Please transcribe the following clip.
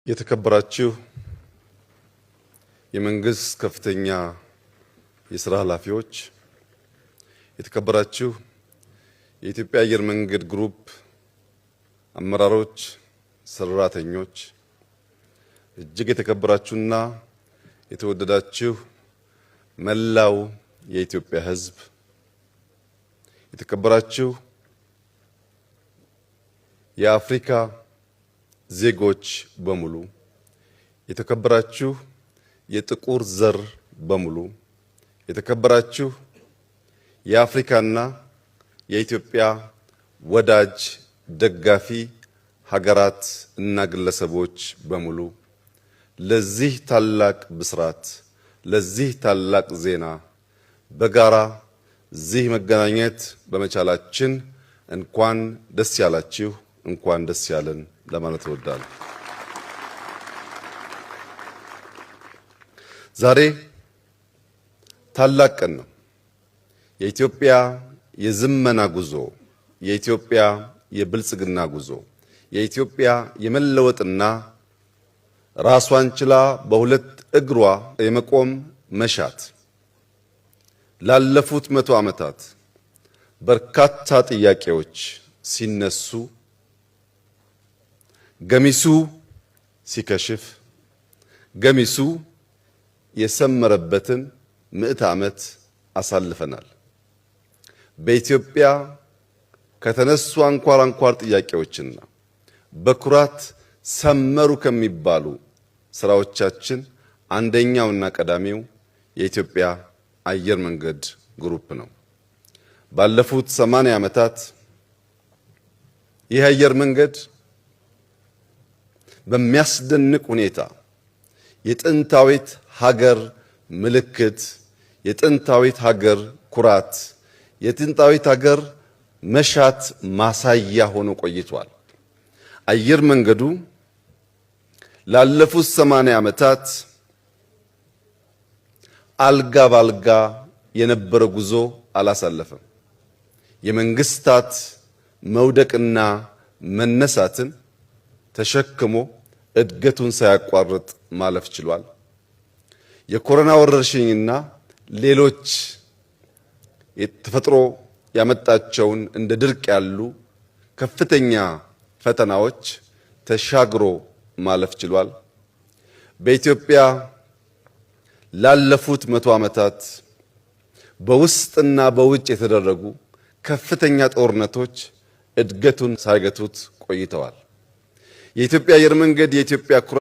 የተከበራችሁ የመንግስት ከፍተኛ የሥራ ኃላፊዎች፣ የተከበራችሁ የኢትዮጵያ አየር መንገድ ግሩፕ አመራሮች፣ ሰራተኞች፣ እጅግ የተከበራችሁና የተወደዳችሁ መላው የኢትዮጵያ ሕዝብ፣ የተከበራችሁ የአፍሪካ ዜጎች በሙሉ፣ የተከበራችሁ የጥቁር ዘር በሙሉ፣ የተከበራችሁ የአፍሪካና የኢትዮጵያ ወዳጅ ደጋፊ ሀገራት እና ግለሰቦች በሙሉ ለዚህ ታላቅ ብስራት፣ ለዚህ ታላቅ ዜና በጋራ እዚህ መገናኘት በመቻላችን እንኳን ደስ ያላችሁ፣ እንኳን ደስ ያለን ለማለት እወዳለሁ። ዛሬ ታላቅ ቀን ነው። የኢትዮጵያ የዝመና ጉዞ፣ የኢትዮጵያ የብልጽግና ጉዞ፣ የኢትዮጵያ የመለወጥና ራሷን ችላ በሁለት እግሯ የመቆም መሻት ላለፉት 100 ዓመታት በርካታ ጥያቄዎች ሲነሱ ገሚሱ ሲከሽፍ ገሚሱ የሰመረበትን 100 ዓመት አሳልፈናል። በኢትዮጵያ ከተነሱ አንኳር ጥያቄዎችና በኩራት ሰመሩ ከሚባሉ ስራዎቻችን አንደኛውና ቀዳሚው የኢትዮጵያ አየር መንገድ ግሩፕ ነው። ባለፉት 80 ዓመታት ይህ አየር መንገድ በሚያስደንቅ ሁኔታ የጥንታዊት ሀገር ምልክት፣ የጥንታዊት ሀገር ኩራት፣ የጥንታዊት ሀገር መሻት ማሳያ ሆኖ ቆይቷል። አየር መንገዱ ላለፉት 80 ዓመታት አልጋ ባልጋ የነበረ ጉዞ አላሳለፈም። የመንግስታት መውደቅና መነሳትን ተሸክሞ እድገቱን ሳያቋርጥ ማለፍ ችሏል። የኮሮና ወረርሽኝና ሌሎች የተፈጥሮ ያመጣቸውን እንደ ድርቅ ያሉ ከፍተኛ ፈተናዎች ተሻግሮ ማለፍ ችሏል። በኢትዮጵያ ላለፉት 100 ዓመታት በውስጥና በውጭ የተደረጉ ከፍተኛ ጦርነቶች እድገቱን ሳይገቱት ቆይተዋል። የኢትዮጵያ አየር መንገድ የኢትዮጵያ